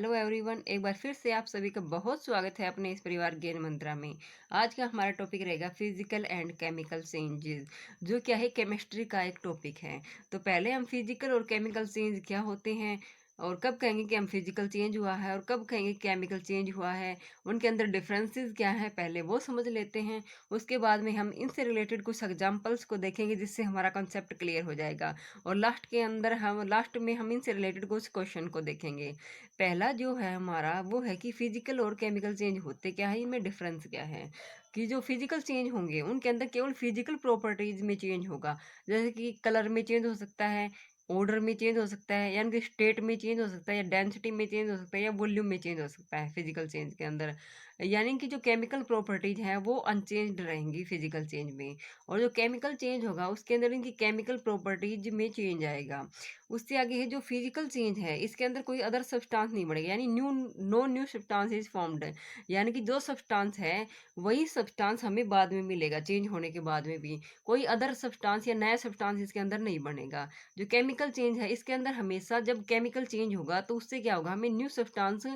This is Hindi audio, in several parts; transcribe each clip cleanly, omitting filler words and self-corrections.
हेलो एवरीवन, एक बार फिर से आप सभी का बहुत स्वागत है अपने इस परिवार ज्ञान मंत्रा में। आज का हमारा टॉपिक रहेगा फिजिकल एंड केमिकल चेंजेस, जो क्या है केमिस्ट्री का एक टॉपिक है। तो पहले हम फिजिकल और केमिकल चेंज क्या होते हैं और कब कहेंगे कि हम फिजिकल चेंज हुआ है और कब कहेंगे केमिकल चेंज हुआ है, उनके अंदर डिफरेंसेस क्या है, पहले वो समझ लेते हैं। उसके बाद में हम इनसे रिलेटेड कुछ एग्जांपल्स को देखेंगे जिससे हमारा कंसेप्ट क्लियर हो जाएगा। और लास्ट में हम इनसे रिलेटेड कुछ क्वेश्चन को देखेंगे। पहला जो है हमारा वो है कि फिजिकल और केमिकल चेंज होते क्या है, इनमें डिफरेंस क्या है। कि जो फिजिकल चेंज होंगे उनके अंदर केवल फिजिकल प्रॉपर्टीज में चेंज होगा, जैसे कि कलर में चेंज हो सकता है, ऑर्डर में चेंज हो सकता है, यानी कि स्टेट में चेंज हो सकता है, या डेंसिटी में चेंज हो सकता है, या वॉल्यूम में चेंज हो सकता है फिजिकल चेंज के अंदर। यानी कि जो केमिकल प्रॉपर्टीज हैं वो अनचेंज्ड रहेंगी फिजिकल चेंज में, और जो केमिकल चेंज होगा उसके अंदर इनकी केमिकल प्रॉपर्टीज में चेंज आएगा। उससे आगे है जो फिजिकल चेंज है, इसके अंदर कोई अदर सब्सटेंस नहीं बढ़ेगा, यानी no new substance is formed. यानी कि जो सब्सटेंस है वही सब्सटेंस हमें बाद में मिलेगा, चेंज होने के बाद में भी कोई अदर सब्सटेंस या नया सब्सटेंस इसके अंदर नहीं बनेगा। जो केमिकल चेंज है इसके अंदर हमेशा जब केमिकल चेंज होगा तो उससे क्या होगा, हमें न्यू सब्सटेंस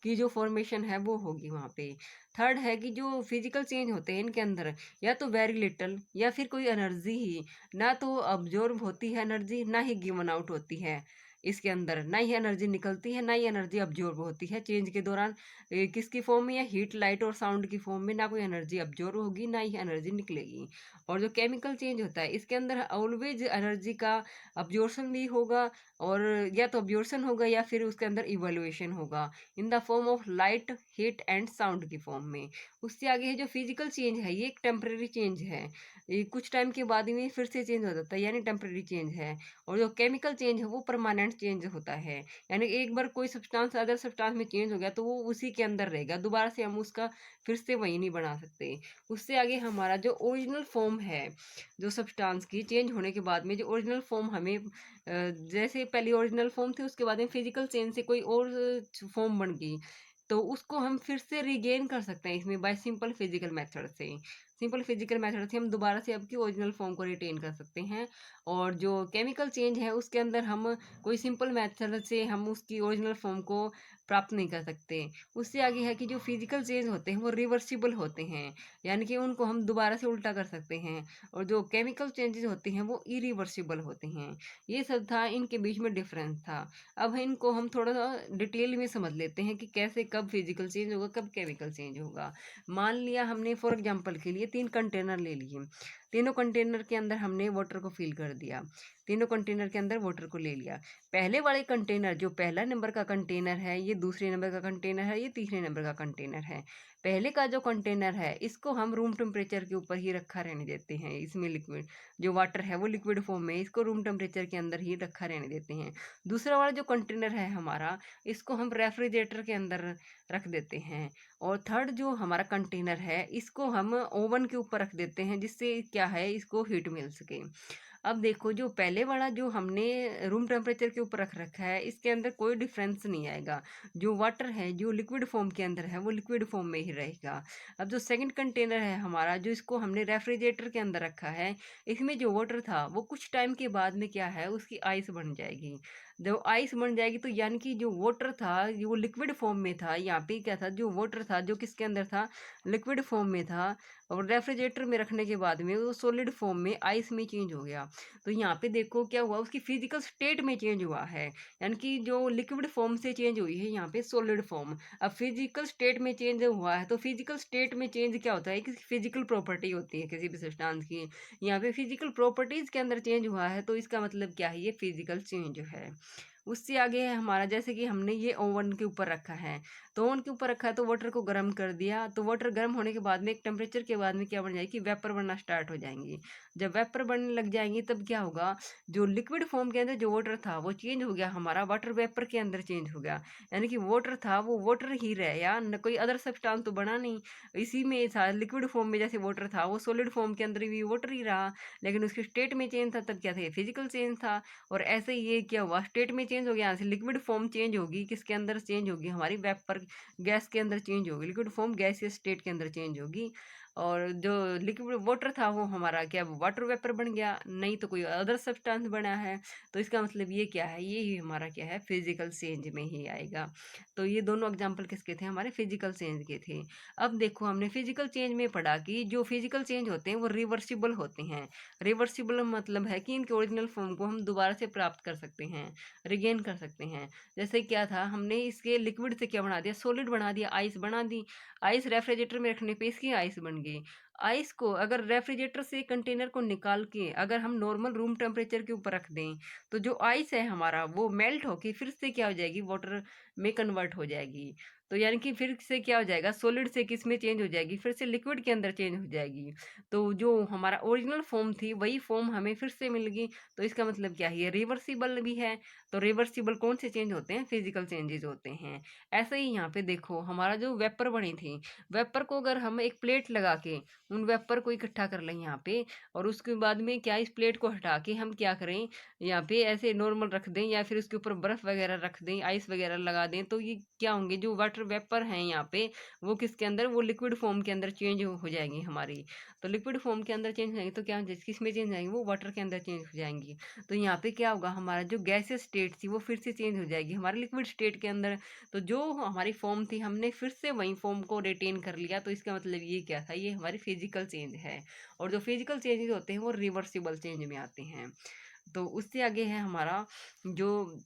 की जो फॉर्मेशन है वो होगी वहाँ पे। थर्ड है कि जो फिजिकल चेंज होते हैं इनके अंदर या तो वेरी लिटल या फिर कोई एनर्जी ही ना तो अब्जॉर्ब होती है एनर्जी, ना ही गिवन आउट होती है। इसके अंदर ना ही एनर्जी निकलती है ना ही एनर्जी अब्जॉर्ब होती है चेंज के दौरान। किसकी फॉर्म में, या हीट लाइट और साउंड की फॉर्म में, ना कोई एनर्जी अब्जॉर्ब होगी ना ही एनर्जी निकलेगी। और जो केमिकल चेंज होता है इसके अंदर ऑलवेज एनर्जी का अब्जॉर्प्शन भी होगा, और या तो अब्जॉर्प्शन होगा या फिर उसके अंदर इवोल्यूशन होगा in the form of light, heat and sound की फॉर्म में। उससे आगे है जो फिजिकल चेंज है, ये एक टेम्परेरी चेंज है, ये कुछ टाइम के बाद में फिर से चेंज हो जाता है, यानी टेम्परेरी चेंज है। और जो केमिकल चेंज है वो परमानेंट चेंज होता है, यानी एक बार कोई सब्सटेंस अदर सब्सटेंस में चेंज हो गया तो वो उसी के अंदर रहेगा, दोबारा से हम उसका फिर से वही नहीं बना सकते। उससे आगे हमारा जो ओरिजिनल फॉर्म है, जो सब्सटेंस की चेंज होने के बाद में जो ओरिजिनल फॉर्म हमें जैसे पहली ओरिजिनल फॉर्म थी उसके बाद में फिजिकल चेंज से कोई और फॉर्म बन गई, तो उसको हम फिर से रिगेन कर सकते हैं इसमें बाय सिंपल फिजिकल मेथड से। सिंपल फिजिकल मेथड से हम दोबारा से आपकी ओरिजिनल फॉर्म को रिटेन कर सकते हैं। और जो केमिकल चेंज है उसके अंदर हम कोई सिंपल मेथड से हम उसकी ओरिजिनल फॉर्म को प्राप्त नहीं कर सकते। उससे आगे है कि जो फिजिकल चेंज होते हैं वो रिवर्सिबल होते हैं, यानी कि उनको हम दोबारा से उल्टा कर सकते हैं। और जो केमिकल चेंजेस होते हैं वो इरिवर्सिबल होते हैं। ये सब था, इनके बीच में डिफरेंस था। अब इनको हम थोड़ा सा डिटेल में समझ लेते हैं कि कैसे कब फिजिकल चेंज होगा कब केमिकल चेंज होगा। मान लिया हमने फॉर एग्जांपल के लिए 3 कंटेनर ले लिए, तीनों कंटेनर के अंदर हमने वाटर को फिल कर दिया, तीनों कंटेनर के अंदर वाटर को ले लिया। पहले वाले कंटेनर, जो पहला नंबर का कंटेनर है, ये दूसरे नंबर का कंटेनर है, ये तीसरे नंबर का कंटेनर है। पहले का जो कंटेनर है इसको हम रूम टेम्परेचर के ऊपर ही रखा रहने देते हैं, इसमें लिक्विड जो वाटर है वो लिक्विड फॉर्म में, इसको रूम टेम्परेचर के अंदर ही रखा रहने देते हैं। दूसरा वाला जो कंटेनर है हमारा, इसको हम रेफ्रिजरेटर के अंदर रख देते हैं। और थर्ड जो हमारा कंटेनर है इसको हम ओवन के ऊपर रख देते हैं, जिससे क्या है इसको हीट मिल सके। अब देखो, जो पहले वाला जो हमने रूम टेम्परेचर के ऊपर रख रखा है इसके अंदर कोई डिफरेंस नहीं आएगा, जो वाटर है जो लिक्विड फॉर्म के अंदर है वो लिक्विड फॉर्म में ही रहेगा। अब जो सेकंड कंटेनर है हमारा, जो इसको हमने रेफ्रिजरेटर के अंदर रखा है, इसमें जो वाटर था वो कुछ टाइम के बाद में क्या है उसकी आइस बन जाएगी। जब आइस बन जाएगी तो यानी कि जो वाटर था वो लिक्विड फॉर्म में था, यहाँ पे क्या था, जो वाटर था जो किसके अंदर था, लिक्विड फॉर्म में था, और रेफ्रिजरेटर में रखने के बाद में वो सॉलिड फॉर्म में आइस में चेंज हो गया। तो यहाँ पे देखो क्या हुआ, उसकी फिजिकल स्टेट में चेंज हुआ है, यानी कि जो लिक्विड फॉर्म से चेंज हुई है यहाँ पे सॉलिड फॉर्म। अब फिजिकल स्टेट में चेंज हुआ है तो फिजिकल स्टेट में चेंज क्या होता है, किसी फिजिकल प्रॉपर्टी होती है किसी भी सब्सटेंस की, यहाँ पे फिजिकल प्रॉपर्टीज के अंदर चेंज हुआ है, तो इसका मतलब क्या है, ये फिजिकल चेंज है। उससे आगे है हमारा, जैसे कि हमने ये ओवन के ऊपर रखा है, तो ओवन के ऊपर रखा है तो वाटर को गर्म कर दिया, तो वाटर गर्म होने के बाद में एक टेम्परेचर के बाद में क्या बन जाएगी, वेपर बनना स्टार्ट हो जाएंगी। जब वेपर बनने लग जाएंगी तब क्या होगा, जो लिक्विड फॉर्म के अंदर जो वाटर था वो चेंज हो गया, हमारा वाटर वेपर के अंदर चेंज हो गया। यानी कि वाटर था वो वाटर ही रहा, न कोई अदर सब्सटेंस तो बना नहीं, इसी में था लिक्विड फॉर्म में। जैसे वाटर था वो सॉलिड फॉर्म के अंदर भी वाटर ही रहा, लेकिन उसके स्टेट में चेंज था तब क्या था, फिजिकल चेंज था। और ऐसे ही ये क्या हुआ, स्टेट में चेंज हो गया, यहाँ से लिक्विड फॉर्म चेंज होगी, किसके अंदर चेंज होगी, हमारी वेपर गैस के अंदर चेंज होगी, लिक्विड फॉर्म गैसियस स्टेट के अंदर चेंज होगी। और जो लिक्विड वाटर था वो हमारा क्या वाटर वेपर बन गया, नहीं तो कोई अदर सब्सटेंस बना है। तो इसका मतलब ये क्या है, ये ही हमारा क्या है फिजिकल चेंज में ही आएगा। तो ये दोनों एग्जाम्पल किसके थे, हमारे फिजिकल चेंज के थे। अब देखो हमने फिजिकल चेंज में पढ़ा कि जो फिजिकल चेंज होते हैं वो रिवर्सिबल होते हैं। रिवर्सिबल मतलब है कि इनके ओरिजिनल फॉर्म को हम दोबारा से प्राप्त कर सकते हैं, रिगेन कर सकते हैं। जैसे क्या था, हमने इसके लिक्विड से क्या बना दिया, सॉलिड बना दिया, आइस बना दी। आइस रेफ्रिजरेटर में रखने पे इसकी आइस बन गई। आइस को अगर रेफ्रिजरेटर से कंटेनर को निकाल के अगर हम नॉर्मल रूम टेम्परेचर के ऊपर रख दें, तो जो आइस है हमारा वो मेल्ट होके फिर से क्या हो जाएगी, वाटर में कन्वर्ट हो जाएगी। तो यानी कि फिर से क्या हो जाएगा, सॉलिड से किस में चेंज हो जाएगी, फिर से लिक्विड के अंदर चेंज हो जाएगी। तो जो हमारा ओरिजिनल फॉर्म थी वही फॉर्म हमें फिर से मिल गई। तो इसका मतलब क्या है, ये रिवर्सिबल भी है। तो रिवर्सिबल कौन से चेंज होते हैं, फिजिकल चेंजेस होते हैं। ऐसे ही यहाँ पे देखो हमारा जो वेपर बनी थी, वेपर को अगर हम एक प्लेट लगा के उन वेपर को इकट्ठा कर लें यहाँ पे, और उसके बाद में क्या इस प्लेट को हटा के हम क्या करें, यहाँ पे ऐसे नॉर्मल रख दें या फिर उसके ऊपर बर्फ वगैरह रख दें, आइस वगैरह लगा दें, तो ये क्या होंगे, जो वाटर वेपर हैं यहाँ पे वो किसके अंदर, वो लिक्विड फॉर्म के अंदर चेंज हो जाएंगी हमारी। तो लिक्विड फॉर्म के अंदर चेंज हो जाएंगी तो क्या किस में चेंज आएंगी, वो वाटर के अंदर चेंज हो जाएंगी। तो यहाँ पे क्या होगा, हमारा जो गैसियस स्टेट थी वो फिर से चेंज हो जाएगी हमारे लिक्विड स्टेट के अंदर। तो जो हमारी फॉर्म थी हमने फिर से वही फॉर्म को रिटेन कर लिया। तो इसका मतलब ये क्या था, ये हमारी फिजिकल चेंज है। और जो फिजिकल चेंजेस होते हैं वो रिवर्सिबल चेंज में आते हैं। तो उससे आगे है हमारा जो,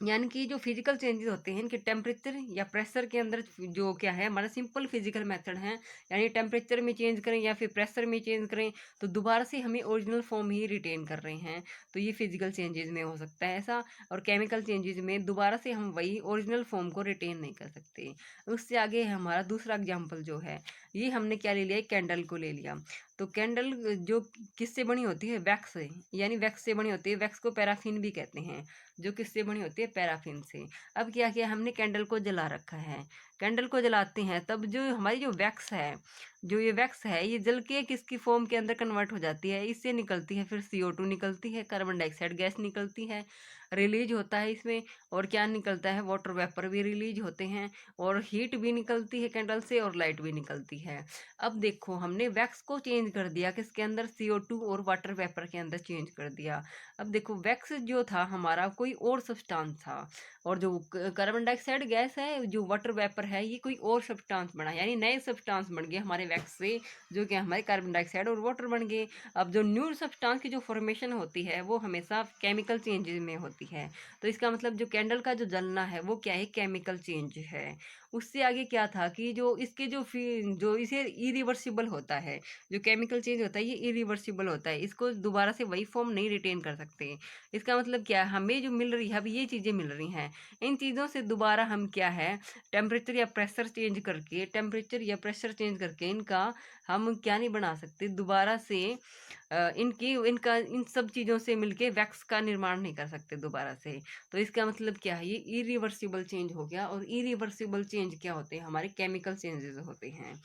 यानी कि जो फिजिकल चेंजेस होते हैं इनके टेम्परेचर या प्रेशर के अंदर, जो क्या है हमारा सिंपल फिजिकल मेथड है, यानी टेम्परेचर में चेंज करें या फिर प्रेशर में चेंज करें तो दोबारा से हमें ओरिजिनल फॉर्म ही रिटेन कर रहे हैं। तो ये फिजिकल चेंजेस में हो सकता है ऐसा। और केमिकल चेंजेस में दोबारा से हम वही ओरिजिनल फॉर्म को रिटेन नहीं कर सकते। उससे आगे है हमारा दूसरा एग्जाम्पल जो है, ये हमने क्या ले लिया, कैंडल को ले लिया। तो कैंडल जो किससे बनी होती है, वैक्स से, यानी वैक्स से बनी होती है। वैक्स को पैराफिन भी कहते हैं, जो किससे बनी होती है, पैराफिन से। अब क्या किया हमने, कैंडल को जला रखा है। कैंडल को जलाते हैं तब जो हमारी जो वैक्स है, जो ये वैक्स है ये जल के किसकी फॉर्म के अंदर कन्वर्ट हो जाती है, इससे निकलती है फिर CO2 निकलती है, कार्बन डाइऑक्साइड गैस निकलती है, रिलीज होता है इसमें। और क्या निकलता है, वाटर वेपर भी रिलीज होते हैं, और हीट भी निकलती है कैंडल से, और लाइट भी निकलती है। अब देखो हमने वैक्स को चेंज कर दिया किसके अंदर, CO2 और वाटर वेपर के अंदर चेंज कर दिया। अब देखो वैक्स जो था हमारा कोई और सब्सटेंस था, और जो कार्बन डाइऑक्साइड गैस है, जो वाटर वेपर है, ये कोई और सब्सटेंस बना, यानी नए सब्सटेंस बन गए हमारे वैक्स से, जो कि हमारे कार्बन डाइऑक्साइड और वाटर बन गए। अब जो न्यू सब्सटेंस की जो फॉर्मेशन होती है वो हमेशा केमिकल चेंजेस में होती है। तो इसका मतलब जो कैंडल का जो जलना है वो क्या है, केमिकल चेंज है। उससे आगे क्या था कि जो इसके जो इसे इरिवर्सिबल होता है, जो केमिकल चेंज होता है ये इरिवर्सिबल होता है, इसको दोबारा से वही फॉर्म नहीं रिटेन कर सकते। इसका मतलब क्या है, हमें जो मिल रही है, अभी ये चीज़ें मिल रही हैं, इन चीज़ों से दोबारा हम क्या है, टेम्परेचर या प्रेशर चेंज करके, टेम्परेचर या प्रेशर चेंज करके इनका हम क्या नहीं बना सकते दोबारा से, इनका इन सब चीज़ों से मिलके वैक्स का निर्माण नहीं कर सकते दोबारा से। तो इसका मतलब क्या है, ये इरिवर्सिबल चेंज हो गया। और इरिवर्सिबल चेंज क्या होते हैं, हमारे केमिकल चेंजेस होते हैं।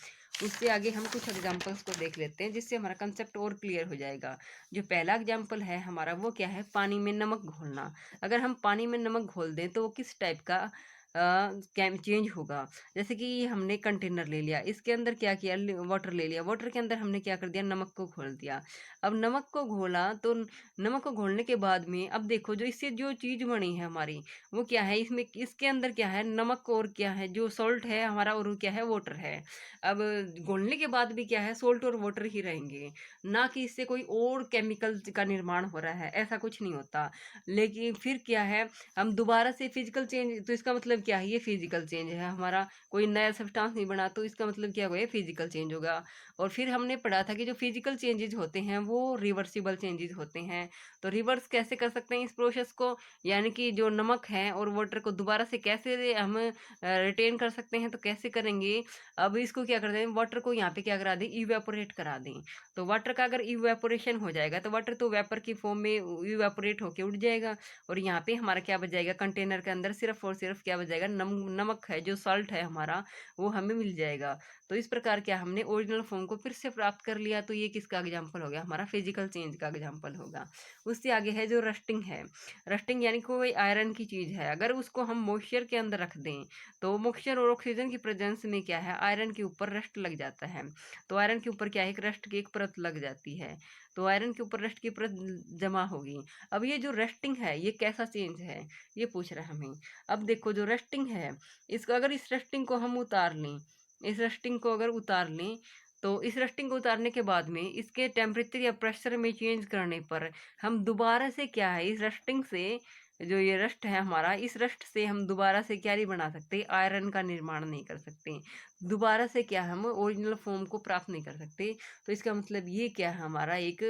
उससे आगे हम कुछ एग्जांपल्स को देख लेते हैं जिससे हमारा कंसेप्ट और क्लियर हो जाएगा। जो पहला एग्जांपल है हमारा वो क्या है, पानी में नमक घोलना। अगर हम पानी में नमक घोल दें तो वो किस टाइप का चेंज होगा। जैसे कि हमने कंटेनर ले लिया, इसके अंदर क्या किया, वाटर ले लिया, वाटर के अंदर हमने क्या कर दिया, नमक को घोल दिया। अब नमक को घोला तो नमक को घोलने के बाद में अब देखो जो इससे जो चीज़ बनी है हमारी, वो क्या है, इसमें इसके अंदर क्या है, नमक और क्या है, जो सॉल्ट है हमारा, और क्या है, वाटर है। अब घोलने के बाद भी क्या है, सॉल्ट और वाटर ही रहेंगे, ना कि इससे कोई और केमिकल का निर्माण हो रहा है, ऐसा कुछ नहीं होता। लेकिन फिर क्या है, हम दोबारा से फिजिकल चेंज, तो इसका मतलब क्या है, ये फिजिकल चेंज है हमारा, कोई नया सब्सटेंस नहीं बना, तो इसका मतलब क्या होगा, ये फिजिकल चेंज होगा। और फिर हमने पढ़ा था कि जो फिजिकल चेंजेस होते हैं वो रिवर्सिबल चेंजेस होते हैं। तो रिवर्स कैसे कर सकते हैं इस प्रोसेस को, यानी कि जो नमक है और वाटर को दोबारा से कैसे हम रिटेन कर सकते हैं, तो कैसे करेंगे। अब इसको क्या कर दें, वाटर को यहाँ पे क्या करा दें, इवेपोरेट करा दें। तो वाटर का अगर इवेपोरेशन हो जाएगा तो वाटर तो वेपर की फॉर्म में इवेपोरेट होके उड़ जाएगा, और यहाँ पे हमारा क्या बच जाएगा, कंटेनर के अंदर सिर्फ और सिर्फ क्या बच जाएगा, नमक है, जो सॉल्ट है हमारा, वो हमें मिल जाएगा। तो इस प्रकार क्या हमने ओरिजिनल फॉर्म को फिर से प्राप्त कर लिया, तो ये किसका एग्जाम्पल हो गया, हमारा फिजिकल चेंज का एग्जाम्पल होगा। उससे आगे है जो रस्टिंग है। रस्टिंग यानी कोई आयरन की चीज़ है, अगर उसको हम मॉइस्चर के अंदर रख दें तो मॉइस्चर और ऑक्सीजन की प्रेजेंस में क्या है, आयरन के ऊपर रस्ट लग जाता है। तो आयरन के ऊपर क्या है, एक रस्ट की एक परत लग जाती है, तो आयरन के ऊपर रस्ट की परत जमा होगी। अब ये जो रस्टिंग है ये कैसा चेंज है, ये पूछ रहा है हमें। अब देखो जो रस्टिंग है, इसको अगर इस रस्टिंग को हम उतार लें, इस रस्टिंग को अगर उतार लें, तो इस रस्टिंग को उतारने के बाद में इसके टेम्परेचर या प्रेशर में चेंज करने पर हम दोबारा से क्या है, इस रस्टिंग से जो ये रस्ट है हमारा, इस रस्ट से हम दोबारा से क्या नहीं बना सकते, आयरन का निर्माण नहीं कर सकते। दोबारा से क्या हम ओरिजिनल फॉर्म को प्राप्त नहीं कर सकते। तो इसका मतलब ये क्या है, हमारा एक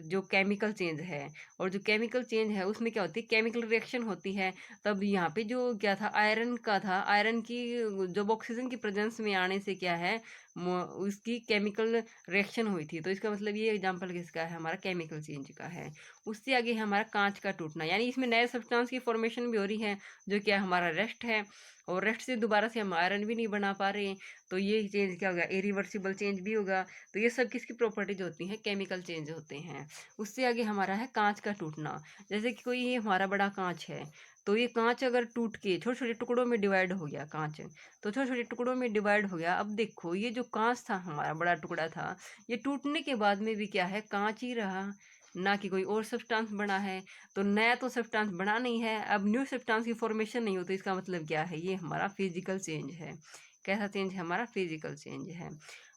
जो केमिकल चेंज है, और जो केमिकल चेंज है उसमें क्या होती है, केमिकल रिएक्शन होती है। तब यहाँ पे जो क्या था, आयरन का था, आयरन की जब ऑक्सीजन की प्रेजेंस में आने से क्या है, उसकी केमिकल रिएक्शन हुई थी। तो इसका मतलब ये एग्जांपल किसका है, हमारा केमिकल चेंज का है। उससे आगे है हमारा कांच का टूटना, यानी इसमें नए सब्सटेंस की फॉर्मेशन भी हो रही है, जो क्या हमारा रेस्ट है, और रेस्ट से दोबारा से हम आयरन भी नहीं बना पा रहे हैं। तो ये चेंज क्या होगा, इरिवर्सिबल चेंज भी होगा। तो ये सब किसकी प्रॉपर्टीज होती हैं, केमिकल चेंज होते हैं। उससे आगे हमारा है कांच का टूटना। जैसे कि कोई ये हमारा बड़ा कांच है, तो ये कांच अगर टूट के छोटे छोटे टुकड़ों में डिवाइड हो गया कांच, तो छोटे छोटे टुकड़ों में डिवाइड हो गया। अब देखो ये जो कांच था, हमारा बड़ा टुकड़ा था, ये टूटने के बाद में भी क्या है, कांच ही रहा, ना कि कोई और सब्सटेंस बना है। तो नया तो सब्सटेंस बना नहीं है, अब न्यू सब्सटेंस की फॉर्मेशन नहीं होती। इसका मतलब क्या है, ये हमारा फिजिकल चेंज है। कैसा चेंज है, हमारा फिजिकल चेंज है।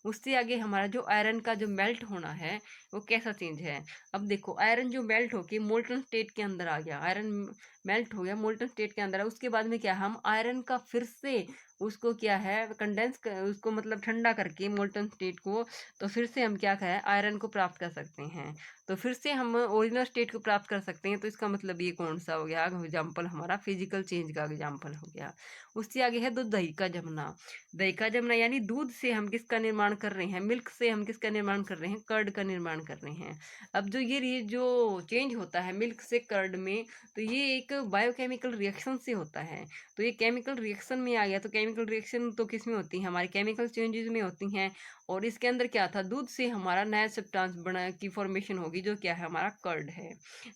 उससे आगे हमारा जो आयरन का जो मेल्ट होना है, वो कैसा चेंज है। अब देखो आयरन जो मेल्ट होके मोल्टन स्टेट के अंदर आ गया, आयरन मेल्ट हो गया, मोल्टन स्टेट के अंदर है, उसके बाद में क्या, हम आयरन का फिर से उसको क्या है, कंडेंस उसको मतलब ठंडा करके मोल्टन स्टेट को, तो फिर से हम क्या कहें, आयरन को प्राप्त कर सकते हैं। तो फिर से हम ओरिजिनल स्टेट को प्राप्त कर सकते हैं। तो इसका मतलब ये कौन सा हो गया एग्जाम्पल, हमारा फिजिकल चेंज का एग्जाम्पल हो गया। उससे आगे है दही का जमना। दही का जमना यानी दूध से हम किसका निर्माण कर रहे हैं, मिल्क से हम किसका निर्माण कर रहे हैं, कर्ड का निर्माण कर रहे हैं। अब ये जो चेंज होता है मिल्क से कर्ड में, तो ये एक बायोकेमिकल रिएक्शन से होता है। तो ये केमिकल रिएक्शन में आ गया। तो केमिकल रिएक्शन तो किस में होती है, हमारे केमिकल चेंजेस में होती हैं। और इसके अंदर क्या था, दूध से हमारा नया सब्सटेंस बना की फॉर्मेशन होगी, जो क्या है, हमारा कर्ड है।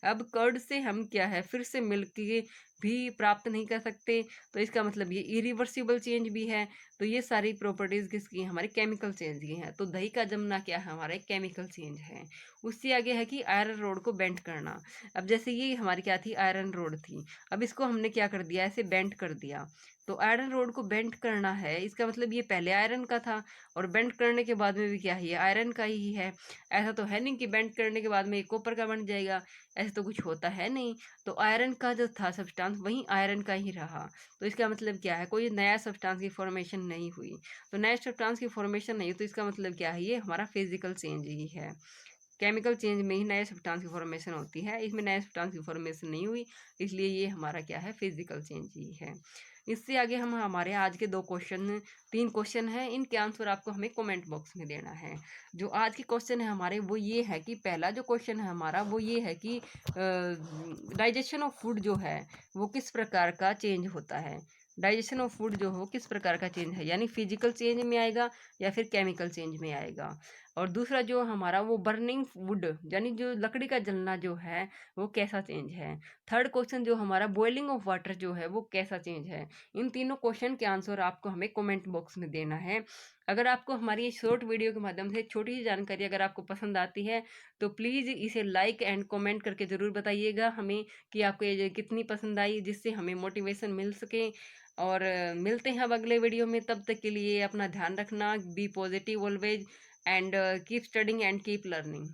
अब कर्ड से हम क्या है, फिर से मिल्क की भी प्राप्त नहीं कर सकते। तो इसका मतलब ये इरिवर्सिबल चेंज भी है। तो ये सारी प्रॉपर्टीज किसकी हैं, हमारे केमिकल चेंज की हैं। तो दही का जमना क्या है, हमारा एक केमिकल चेंज है। उससे आगे है कि आयरन रोड को बेंड करना। अब जैसे ये हमारी क्या थी, आयरन रोड थी, अब इसको हमने क्या कर दिया, ऐसे बेंड कर दिया। तो आयरन रोड को बेंड करना है, इसका मतलब ये पहले आयरन का था, और बेंड करने के बाद में भी क्या है, ये आयरन का ही है। ऐसा तो है नहीं कि बेंड करने के बाद में कॉपर का बन जाएगा, ऐसा तो कुछ होता है नहीं। तो आयरन का जो था सब्सटेंस, वही आयरन का ही रहा। तो इसका मतलब क्या है, कोई नया सब्सटेंस की फॉर्मेशन नहीं हुई। तो नए सब्सटेंस की फॉर्मेशन नहीं, तो इसका मतलब क्या है, ये हमारा फिजिकल चेंज ही है। केमिकल चेंज में ही नए सब्सटेंस की फॉर्मेशन होती है, इसमें नए सब्सटेंस की फॉर्मेशन नहीं हुई, इसलिए ये हमारा क्या है, फिजिकल चेंज ही है। इससे आगे हम हमारे आज के 3 क्वेश्चन हैं, इनके आंसर आपको हमें कमेंट बॉक्स में देना है। जो आज के क्वेश्चन है हमारे, वो ये है कि पहला जो क्वेश्चन है हमारा वो ये है कि डाइजेशन ऑफ फूड जो है वो किस प्रकार का चेंज होता है। डाइजेशन ऑफ फूड जो हो किस प्रकार का चेंज है, यानी फिजिकल चेंज में आएगा या फिर केमिकल चेंज में आएगा। और दूसरा जो हमारा वो बर्निंग वुड, यानी जो लकड़ी का जलना जो है वो कैसा चेंज है। थर्ड क्वेश्चन जो हमारा बॉइलिंग ऑफ वाटर जो है वो कैसा चेंज है। इन तीनों क्वेश्चन के आंसर आपको हमें कमेंट बॉक्स में देना है। अगर आपको हमारी ये शॉर्ट वीडियो के माध्यम से छोटी सी जानकारी अगर आपको पसंद आती है, तो प्लीज़ इसे लाइक एंड कमेंट करके ज़रूर बताइएगा हमें कि आपको ये कितनी पसंद आई, जिससे हमें मोटिवेशन मिल सके। और मिलते हैं अब अगले वीडियो में, तब तक के लिए अपना ध्यान रखना, be positive always, and keep studying and keep learning.